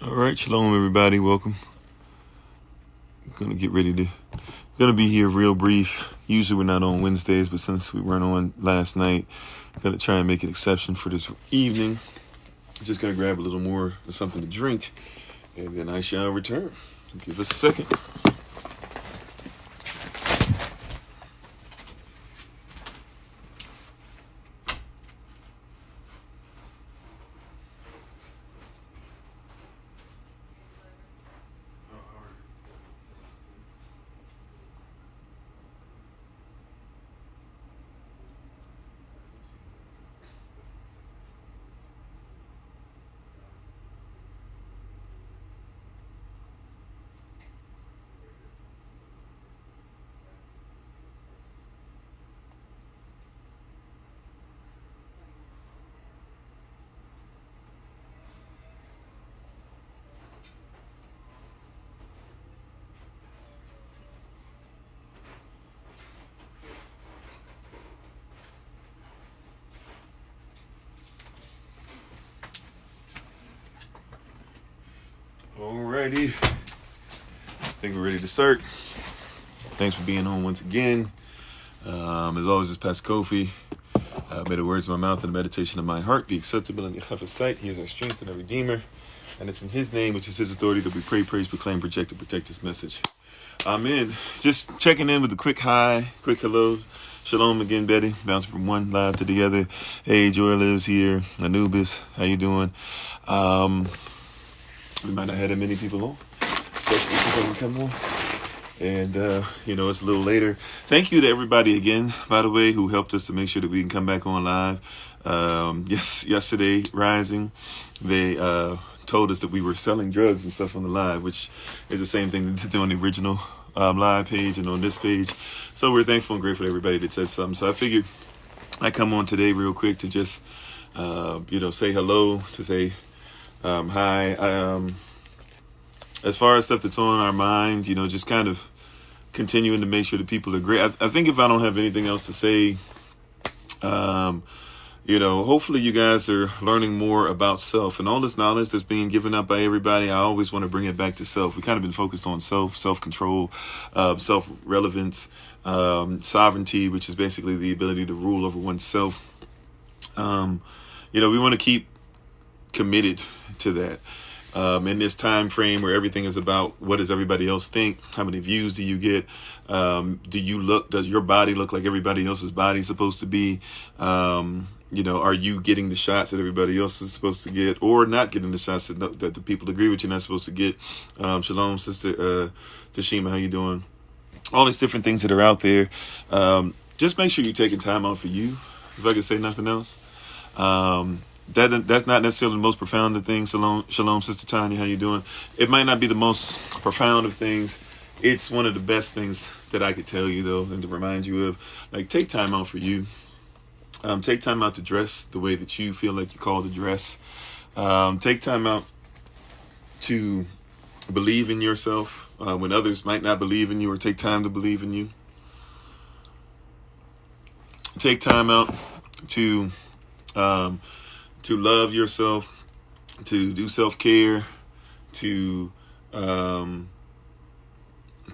All right, shalom everybody, welcome. Gonna be here real brief. Usually we're not on Wednesdays, but since we weren't on last night, gonna try and make an exception for this evening. Just gonna grab a little more of something to drink, and then I shall return. Give us a second. Alrighty, I think we're ready to start. Thanks for being on once again. As always, it's Pastor Kofi. May the words of my mouth and the meditation of my heart be acceptable in Yahweh's sight. He is our strength and our redeemer. And it's in his name, which is his authority, that we pray, praise, proclaim, project, and protect this message. Amen. Just checking in with a quick hi, quick hello. Shalom again, Betty. Bouncing from one live to the other. Hey, Joy lives here. Anubis, how you doing? We might not have that many people on, especially if people come on. And, it's a little later. Thank you to everybody again, by the way, who helped us to make sure that we can come back on live. Yesterday, Rising, they told us that we were selling drugs and stuff on the live, which is the same thing that they did on the original live page and on this page. So we're thankful and grateful to everybody that said something. So I figured I'd come on today real quick to just, say hello, to say hi. As far as stuff that's on our mind, just kind of continuing to make sure that people are great. I think if I don't have anything else to say, hopefully you guys are learning more about self and all this knowledge that's being given out by everybody. I always want to bring it back to self. We kind of been focused on self-control, self-relevance, sovereignty, which is basically the ability to rule over oneself. We want to keep committed to that. In this time frame where everything is about what does everybody else think? How many views do you get? Does your body look like everybody else's body is supposed to be? Are you getting the shots that everybody else is supposed to get, or not getting the shots that the people agree with you're not supposed to get? Shalom, Sister Tashima, how you doing? All these different things that are out there. Just make sure you're taking time out for you, if I could say nothing else. That's not necessarily the most profound of things. Shalom, Sister Tanya, how you doing? It might not be the most profound of things. It's one of the best things that I could tell you, though, and to remind you of. Like, take time out for you. Take time out to dress the way that you feel like you're called to dress. Take time out to believe in yourself when others might not believe in you, or take time to believe in you. Take time out to love yourself, to do self-care, to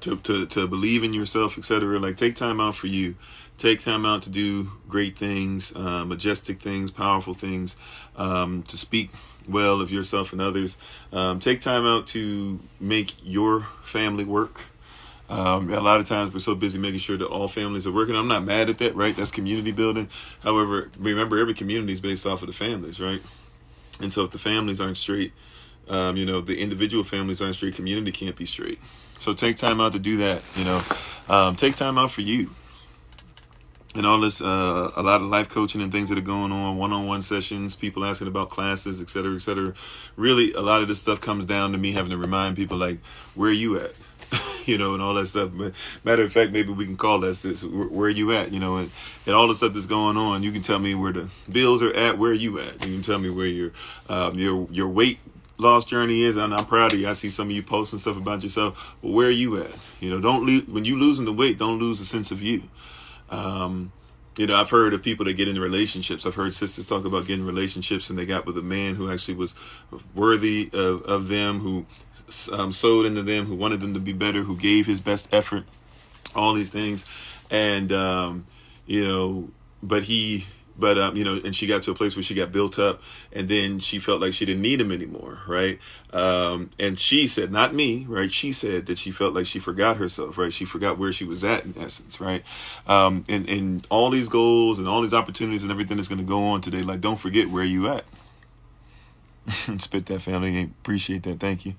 believe in yourself, etc. Like, take time out for you. Take time out to do great things, majestic things, powerful things, to speak well of yourself and others. Take time out to make your family work. A lot of times we're so busy making sure that all families are working. I'm not mad at that, right? That's community building. However, remember, every community is based off of the families, right? And so if the families aren't straight, the individual families aren't straight, community can't be straight. So take time out to do that, take time out for you. And all this, a lot of life coaching and things that are going on, one-on-one sessions, people asking about classes, et cetera, et cetera. Really, a lot of this stuff comes down to me having to remind people, like, where are you at? And all that stuff. But matter of fact, maybe we can call that this. Where are you at? And all the stuff that's going on. You can tell me where the bills are at. Where are you at? You can tell me where your weight loss journey is, and I'm proud of you. I see some of you posting stuff about yourself. But where are you at? Don't when you losing the weight, don't lose a sense of you. I've heard of people that get into relationships. I've heard sisters talk about getting relationships and they got with a man who actually was worthy of them, who sold into them, who wanted them to be better, who gave his best effort, all these things. And, you know, but he, but, and she got to a place where she got built up and then she felt like she didn't need him anymore. Right. And she said, not me, right. She said that she felt like she forgot herself, right. She forgot where she was at in essence. Right. And all these goals and all these opportunities and everything that's going to go on today, like, don't forget where you at. Spit that, family. Appreciate that. Thank you.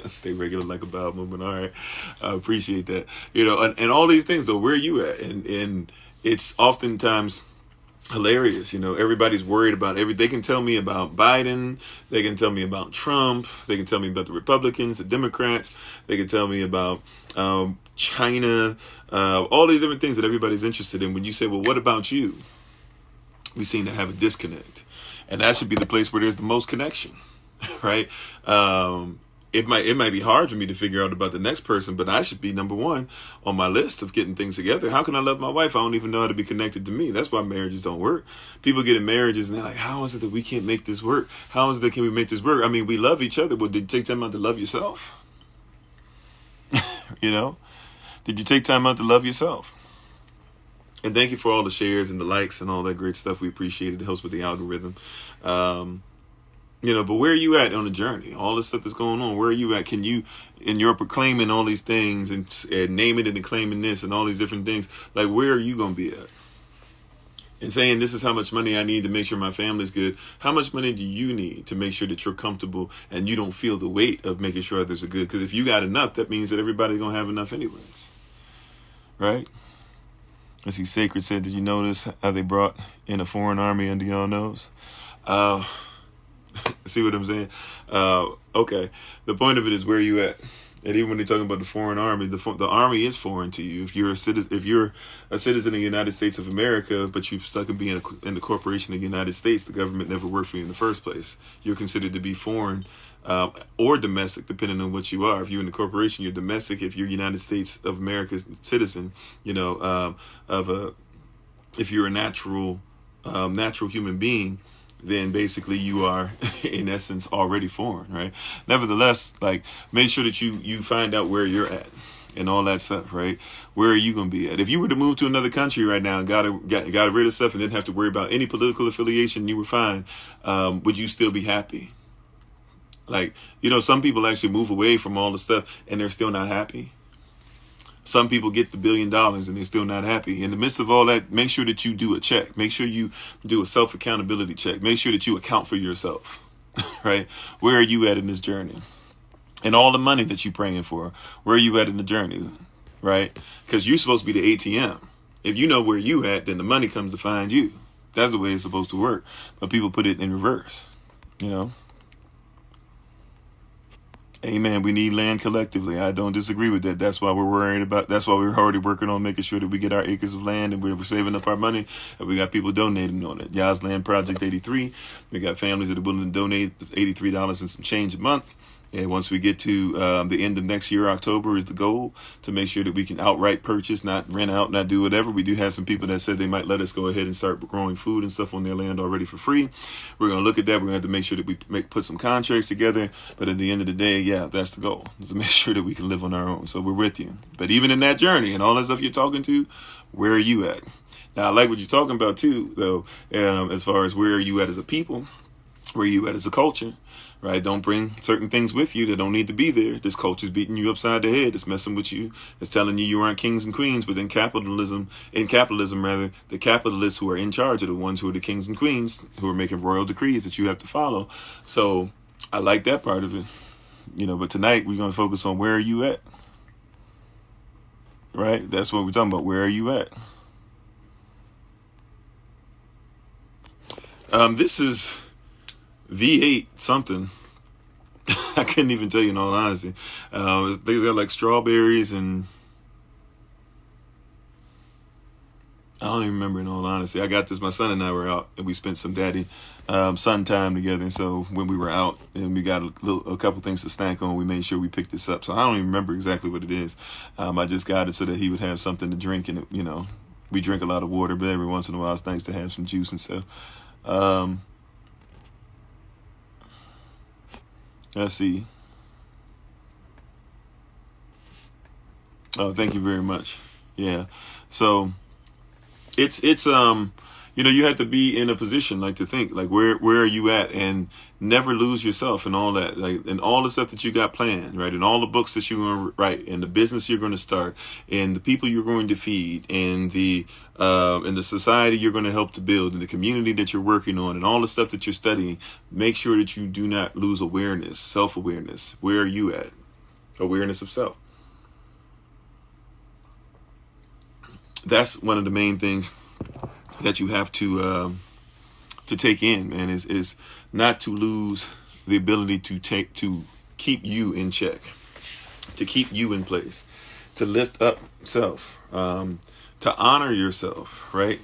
Stay regular like a bowel movement. All right. I appreciate that. And all these things though, where are you at? And it's oftentimes hilarious. Everybody's worried about they can tell me about Biden. They can tell me about Trump. They can tell me about the Republicans, the Democrats. They can tell me about China, all these different things that everybody's interested in. When you say, well, what about you? We seem to have a disconnect. And that should be the place where there's the most connection, right? It might be hard for me to figure out about the next person, but I should be number one on my list of getting things together. How can I love my wife? I don't even know how to be connected to me. That's why marriages don't work. People get in marriages and they're like, how is it that we can't make this work? How is it that can we make this work? I mean, we love each other, but did you take time out to love yourself? Did you take time out to love yourself? And thank you for all the shares and the likes and all that great stuff. We appreciate it. It helps with the algorithm. But where are you at on the journey? All this stuff that's going on, where are you at? Can you, and you're proclaiming all these things and naming it and claiming this and all these different things, like, where are you going to be at? And saying, this is how much money I need to make sure my family's good. How much money do you need to make sure that you're comfortable and you don't feel the weight of making sure others are good? Because if you got enough, that means that everybody's going to have enough anyways. Right? Let's see, Sacred said, did you notice how they brought in a foreign army under y'all nose? See what I'm saying? Okay. The point of it is where you at. And even when they're talking about the foreign army, the army is foreign to you. If you're a citizen of the United States of America, but you've stuck in being in the corporation of the United States, the government never worked for you in the first place. You're considered to be foreign or domestic, depending on what you are. If you're in the corporation, you're domestic. If you're United States of America's citizen, if you're a natural human being, then basically you are, in essence, already foreign, right? Nevertheless, like, make sure that you find out where you're at and all that stuff, right? Where are you going to be at? If you were to move to another country right now and got rid of stuff and didn't have to worry about any political affiliation, you were fine, would you still be happy? Like, some people actually move away from all the stuff and they're still not happy. Some people get the $1 billion and they're still not happy. In the midst of all that, make sure that you do a check. Make sure you do a self-accountability check. Make sure that you account for yourself, right? Where are you at in this journey? And all the money that you're praying for, where are you at in the journey, right? Because you're supposed to be the ATM. If you know where you at, then the money comes to find you. That's the way it's supposed to work. But people put it in reverse, Amen. We need land collectively. I don't disagree with that. That's why that's why we're already working on making sure that we get our acres of land and we're saving up our money and we got people donating on it. Y'all's Land Project 83. We got families that are willing to donate $83 and some change a month. And once we get to the end of next year, October is the goal, to make sure that we can outright purchase, not rent out, not do whatever. We do have some people that said they might let us go ahead and start growing food and stuff on their land already for free. We're going to look at that. We're going to have to make sure that we put some contracts together. But at the end of the day, yeah, that's the goal, is to make sure that we can live on our own. So we're with you. But even in that journey and all that stuff you're talking to, where are you at? Now, I like what you're talking about too, though, as far as where are you at as a people, where are you at as a culture. Right? Don't bring certain things with you that don't need to be there. This culture's beating you upside the head. It's messing with you. It's telling you aren't kings and queens. But in capitalism, the capitalists who are in charge are the ones who are the kings and queens, who are making royal decrees that you have to follow. So I like that part of it. But tonight we're going to focus on where are you at? Right? That's what we're talking about. Where are you at? This is V8 something. I couldn't even tell you in all honesty. They got like strawberries and I don't even remember in all honesty. I got this, my son and I were out and we spent some daddy son time together. And so when we were out and we got a couple things to snack on, we made sure we picked this up. So I don't even remember exactly what it is. I just got it so that he would have something to drink and we drink a lot of water, but every once in a while it's nice to have some juice and stuff. Um, let's see. Oh, thank you very much. Yeah. So it's you have to be in a position like to think like where are you at, and never lose yourself and all that, like, and all the stuff that you got planned, right, and all the books that you're going to write, and the business you're going to start, and the people you're going to feed, and the society you're going to help to build, and the community that you're working on, and all the stuff that you're studying. Make sure that you do not lose awareness, self-awareness. Where are you at? Awareness of self. That's one of the main things that you have to take in, man, is not to lose the ability to keep you in check, to keep you in place, to lift up self, to honor yourself, right?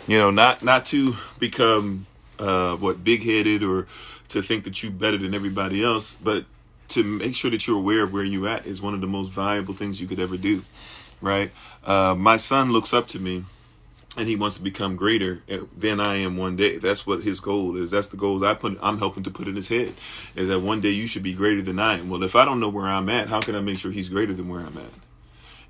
Not to become big-headed, or to think that you're better than everybody else, but to make sure that you're aware of where you at is one of the most valuable things you could ever do, right? My son looks up to me, and he wants to become greater than I am one day. That's what his goal is. That's the goals I'm helping to put in his head, is that one day you should be greater than I am. Well, if I don't know where I'm at, how can I make sure he's greater than where I'm at?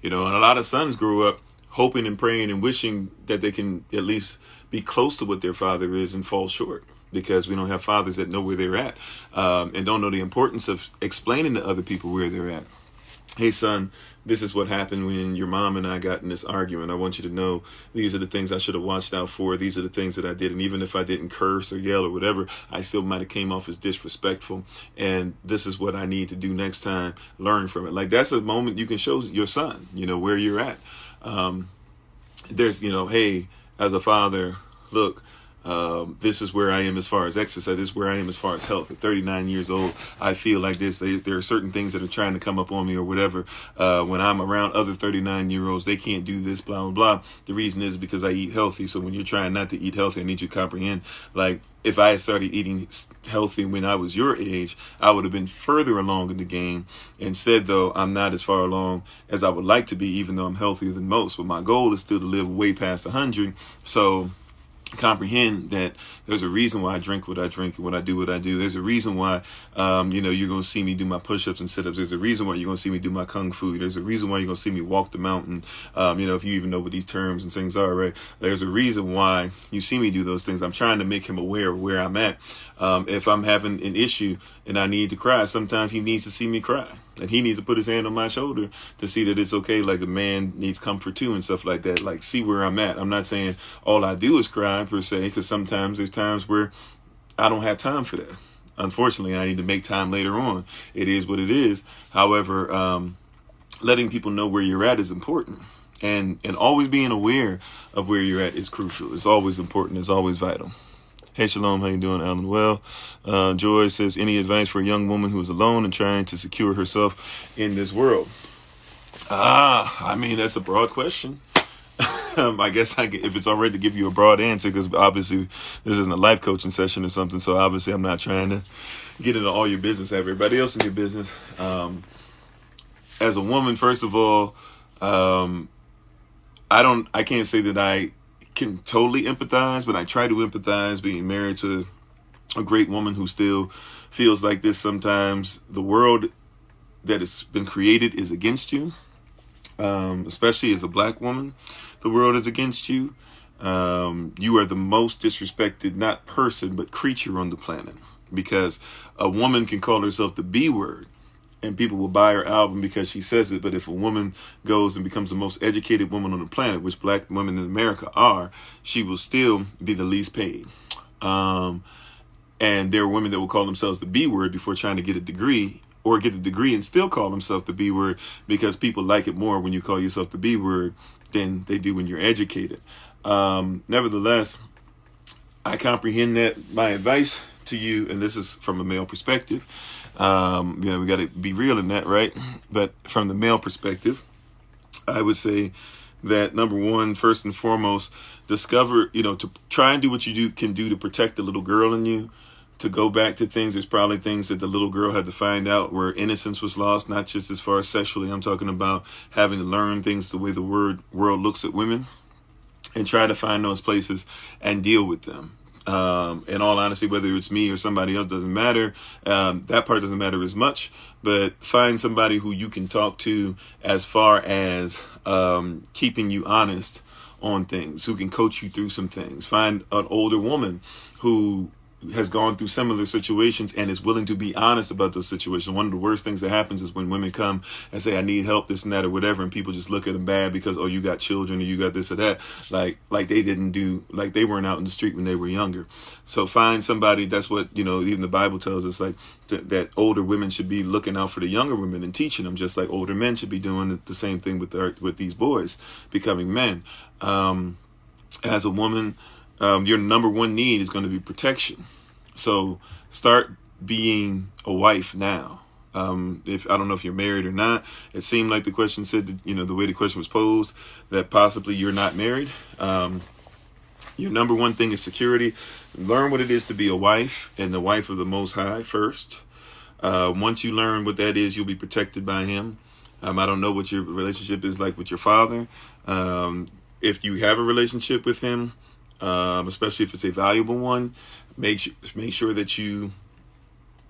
And a lot of sons grow up hoping and praying and wishing that they can at least be close to what their father is, and fall short because we don't have fathers that know where they're at, and don't know the importance of explaining to other people where they're at. Hey, son, this is what happened when your mom and I got in this argument. I want you to know these are the things I should have watched out for. These are the things that I did. And even if I didn't curse or yell or whatever, I still might have came off as disrespectful. And this is what I need to do next time. Learn from it. Like, that's a moment you can show your son, where you're at. Hey, as a father, look, this is where I am as far as exercise. This is where I am as far as health. At 39 years old, I feel like this. There are certain things that are trying to come up on me or whatever. When I'm around other 39-year-olds, they can't do this, blah, blah, blah. The reason is because I eat healthy. So when you're trying not to eat healthy, I need you to comprehend, like, if I had started eating healthy when I was your age, I would have been further along in the game. Instead, though, I'm not as far along as I would like to be, even though I'm healthier than most. But my goal is still to live way past 100. So comprehend that there's a reason why I drink what I drink and what I do what I do. There's a reason why you're going to see me do my push-ups and sit-ups. There's a reason why you're going to see me do my kung fu. There's a reason why you're going to see me walk the mountain. If you even know what these terms and things are, right? There's a reason why you see me do those things. I'm trying to make him aware of where I'm at. If I'm having an issue and I need to cry, sometimes he needs to see me cry. And he needs to put his hand on my shoulder to see that it's okay. Like, a man needs comfort too and stuff like that. Like, see where I'm at. I'm not saying all I do is cry per se, because sometimes there's times where I don't have time for that. Unfortunately, I need to make time later on. It is what it is. However, letting people know where you're at is important. And always being aware of where you're at is crucial. It's always important. It's always vital. Hey, Shalom, how you doing, Alan? Well, Joy says, any advice for a young woman who is alone and trying to secure herself in this world? That's a broad question. I guess if it's all right to give you a broad answer, because obviously this isn't a life coaching session or something, so obviously I'm not trying to get into all your business, everybody else in your business. As a woman, first of all, I can't say that I can totally empathize, but I try to empathize being married to a great woman who still feels like this sometimes. The world that has been created is against you, especially as a black woman. The world is against you. You are the most disrespected, not person, but creature on the planet, because a woman can call herself the B word, and people will buy her album because she says it. But if a woman goes and becomes the most educated woman on the planet, which black women in America are, she will still be the least paid. And there are women that will call themselves the B word before trying to get a degree, or get a degree and still call themselves the B word, because people like it more when you call yourself the B word than they do when you're educated. Nevertheless, I comprehend that. My advice to you, and this is from a male perspective, we got to be real in that, right? But from the male perspective, I would say that number one, first and foremost, discover, to try and do what you can do to protect the little girl in you, to go back to things. There's probably things that the little girl had to find out where innocence was lost, not just as far as sexually. I'm talking about having to learn things the way the world looks at women. and try to find those places and deal with them. In all honesty, whether it's me or somebody else, doesn't matter. That part doesn't matter as much, but find somebody who you can talk to as far as keeping you honest on things, who can coach you through some things. Find an older woman who has gone through similar situations and is willing to be honest about those situations. One of the worst things that happens is when women come and say, I need help, this and that, or whatever, and people just look at them bad because, oh, you got children or you got this or that, like they didn't do, like they weren't out in the street when they were younger. So find somebody. That's what, even the Bible tells us, like that older women should be looking out for the younger women and teaching them, just like older men should be doing the same thing with these boys becoming men. As a woman, your number one need is going to be protection. So start being a wife now. If I don't know if you're married or not, it seemed like the question said that, the way the question was posed, that possibly you're not married. Your number one thing is security. Learn what it is to be a wife and the wife of the Most High first. Once you learn what that is, you'll be protected by Him. I don't know what your relationship is like with your father. If you have a relationship with Him, especially if it's a valuable one, make sure that you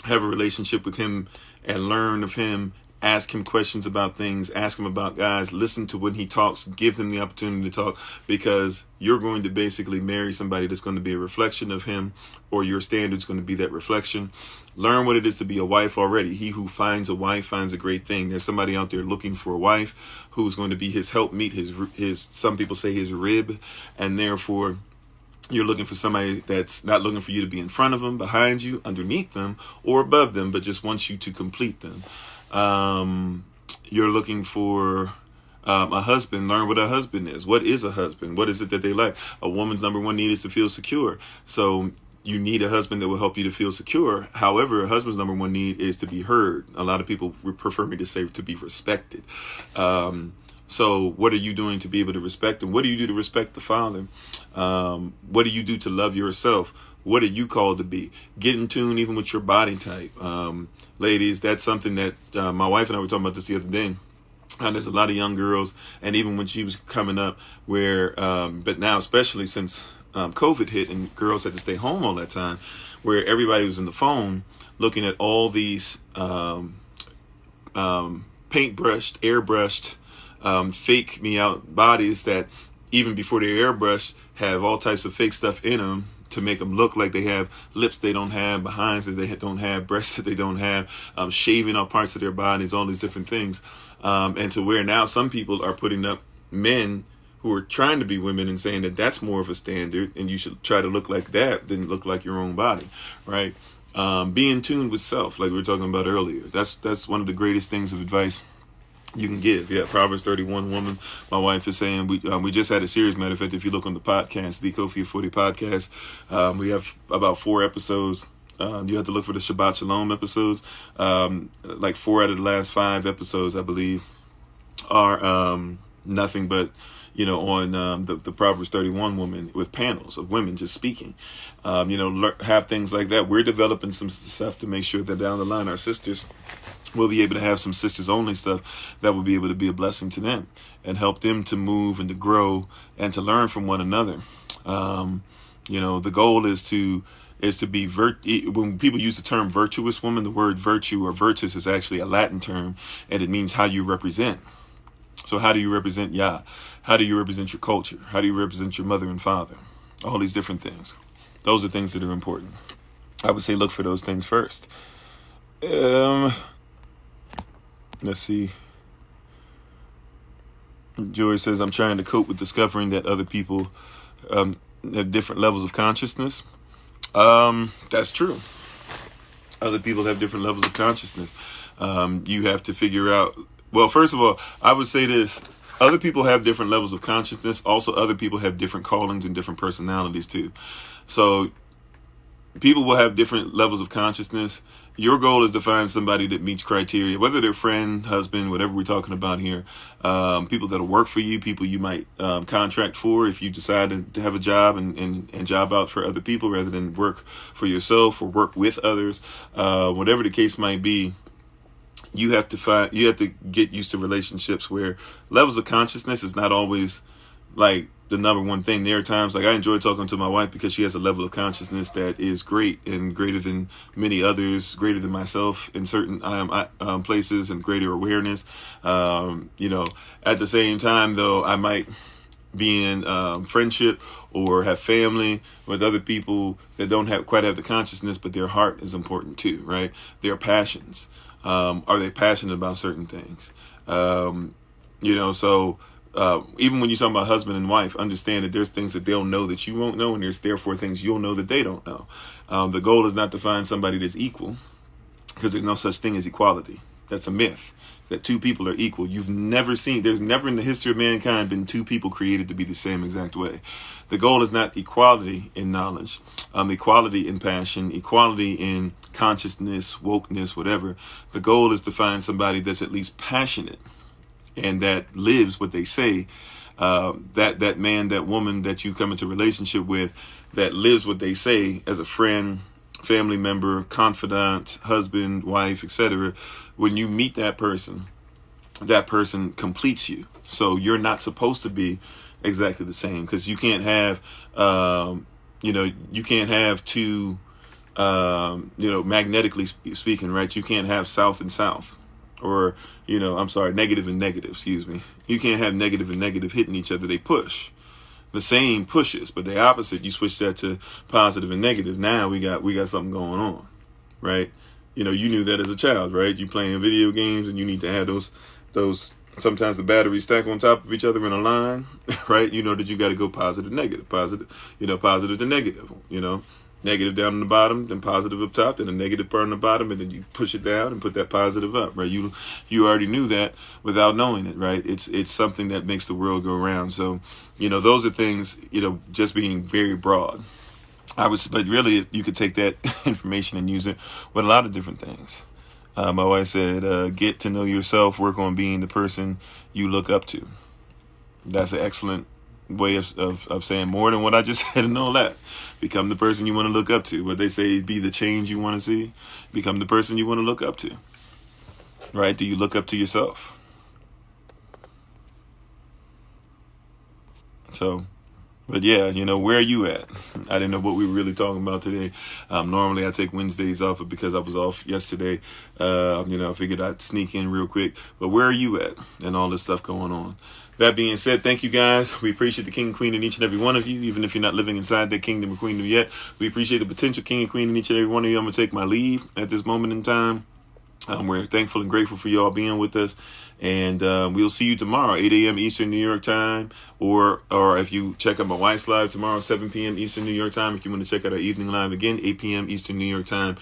have a relationship with Him and learn of Him. Ask Him questions about things. Ask Him about guys. Listen to when He talks. Give them the opportunity to talk, because you're going to basically marry somebody that's going to be a reflection of Him, or your standard's going to be that reflection. Learn what it is to be a wife already. He who finds a wife finds a great thing. There's somebody out there looking for a wife who's going to be his helpmeet, his some people say his rib, and therefore you're looking for somebody that's not looking for you to be in front of them, behind you, underneath them, or above them, but just wants you to complete them. You're looking for a husband. Learn what a husband is. What is a husband? What is it that they like? A woman's number one need is to feel secure. So you need a husband that will help you to feel secure. However, a husband's number one need is to be heard. A lot of people would prefer me to say to be respected. So what are you doing to be able to respect him? What do you do to respect the Father? What do you do to love yourself? What are you called to be? Get in tune even with your body type. Ladies, that's something that my wife and I were talking about this the other day. There's a lot of young girls, and even when she was coming up, where, but now especially since COVID hit and girls had to stay home all that time, where everybody was in the phone looking at all these paintbrushed, airbrushed, fake me out bodies that even before they're airbrushed have all types of fake stuff in them to make them look like they have lips they don't have, behinds that they don't have, breasts that they don't have, shaving off parts of their bodies, all these different things. And to where now some people are putting up men who are trying to be women and saying that that's more of a standard and you should try to look like that than look like your own body, right? Be in tune with self, like we were talking about earlier. That's one of the greatest things of advice you can give. Yeah, Proverbs 31 woman. My wife is saying we just had a series. Matter of fact, if you look on the podcast, the Kofi Ofori podcast, we have about 4 episodes. You have to look for the Shabbat Shalom episodes. Like 4 out of the last 5 episodes, I believe, are nothing but on the Proverbs 31 woman, with panels of women just speaking. Have things like that. We're developing some stuff to make sure that down the line our sisters will be able to have some sisters only stuff that will be able to be a blessing to them and help them to move and to grow and to learn from one another. The goal is to be when people use the term virtuous woman, the word virtue or virtus is actually a Latin term, and it means how you represent. So how do you represent Yah? How do you represent your culture? How do you represent your mother and father? All these different things. Those are things that are important. I would say look for those things first. Let's see. Joy says, I'm trying to cope with discovering that other people have different levels of consciousness. That's true. Other people have different levels of consciousness. You have to figure out, well, first of all, I would say this. Other people have different levels of consciousness. Also, other people have different callings and different personalities too. So people will have different levels of consciousness. Your goal is to find somebody that meets criteria, whether they're friend, husband, whatever we're talking about here. People that'll work for you, people you might contract for if you decide to have a job and job out for other people rather than work for yourself or work with others. Whatever the case might be, you have to get used to relationships where levels of consciousness is not always like the number one thing. There are times like I enjoy talking to my wife because she has a level of consciousness that is great and greater than many others, greater than myself in certain places, and greater awareness. You know, at the same time though, I might be in friendship or have family with other people that don't quite have the consciousness, but their heart is important too, right? Their passions. Are they passionate about certain things? You know, so even when you're talking about husband and wife, understand that there's things that they'll know that you won't know, and there's therefore things you'll know that they don't know. The goal is not to find somebody that's equal, because there's no such thing as equality. That's a myth, that two people are equal. There's never in the history of mankind been two people created to be the same exact way. The goal is not equality in knowledge, equality in passion, equality in consciousness, wokeness, whatever. The goal is to find somebody that's at least passionate and that lives what they say. That man, that woman that you come into relationship with, that lives what they say as a friend, family member, confidant, husband, wife, etc. When you meet that person completes you. So you're not supposed to be exactly the same, because you can't have, you can't have two, magnetically speaking, right? You can't have south and south, or, negative and negative, excuse me. You can't have negative and negative hitting each other. They push. The same pushes, but the opposite. You switch that to positive and negative. Now we got something going on, right? You knew that as a child, right? You playing video games and you need to have those. Sometimes the batteries stack on top of each other in a line, right? You know that you got to go positive, negative, positive to negative. Negative down on the bottom, then positive up top, then a negative part on the bottom, and then you push it down and put that positive up, right? You already knew that without knowing it, right? It's something that makes the world go around. So, those are things, just being very broad. But really, you could take that information and use it with a lot of different things. My wife said, get to know yourself, work on being the person you look up to. That's an excellent way of saying more than what I just said and all that. Become the person you want to look up to. What they say, be the change you want to see. Become the person you want to look up to. Right? Do you look up to yourself? So, but yeah, where are you at? I didn't know what we were really talking about today. Normally I take Wednesdays off, but because I was off yesterday, I figured I'd sneak in real quick. But where are you at and all this stuff going on? That being said, thank you guys. We appreciate the king and queen in each and every one of you, even if you're not living inside that kingdom or queendom yet. We appreciate the potential king and queen in each and every one of you. I'm going to take my leave at this moment in time. We're thankful and grateful for y'all being with us. And we'll see you tomorrow, 8 a.m. Eastern New York time. Or if you check out my wife's live tomorrow, 7 p.m. Eastern New York time. If you want to check out our evening live again, 8 p.m. Eastern New York time.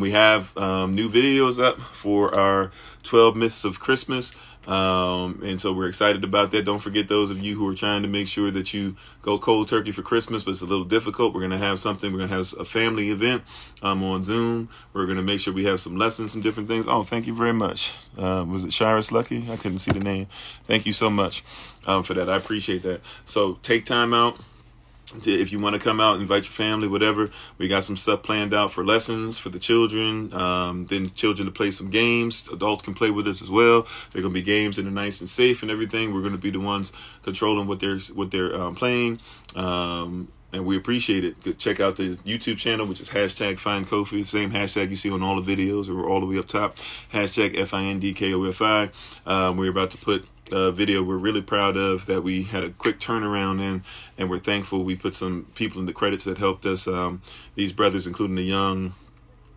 We have new videos up for our 12 Myths of Christmas. And so we're excited about that. Don't forget, those of you who are trying to make sure that you go cold turkey for Christmas, but it's a little difficult. We're going to have something. We're going to have a family event on Zoom. We're going to make sure we have some lessons, some different things. Oh, thank you very much. Was it Shira's Lucky? I couldn't see the name. Thank you so much for that. I appreciate that. So take time out. If you want to come out, invite your family, whatever. We got some stuff planned out for lessons for the children. Then children to play some games. Adults can play with us as well. They're going to be games that are nice and safe and everything. We're going to be the ones controlling what they're playing. And we appreciate it. Check out the YouTube channel, which is hashtag FindKofi. The same hashtag you see on all the videos, or all the way up top. Hashtag FindKofi. We're about to put a video we're really proud of, that we had a quick turnaround in, and we're thankful. We put some people in the credits that helped us. These brothers, including the young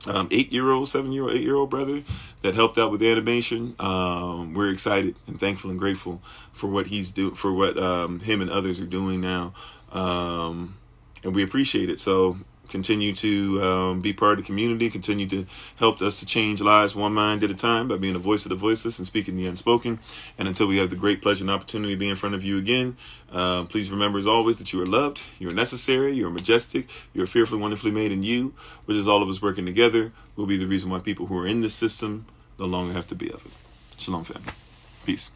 8-year-old brother that helped out with the animation. We're excited and thankful and grateful for what for what him and others are doing now. And we appreciate it. So continue to be part of the community. Continue to help us to change lives one mind at a time by being a voice of the voiceless and speaking the unspoken. And until we have the great pleasure and opportunity to be in front of you again, please remember as always that you are loved, you are necessary, you are majestic, you are fearfully, wonderfully made, in you, which is all of us working together, will be the reason why people who are in this system no longer have to be of it. Shalom, family. Peace.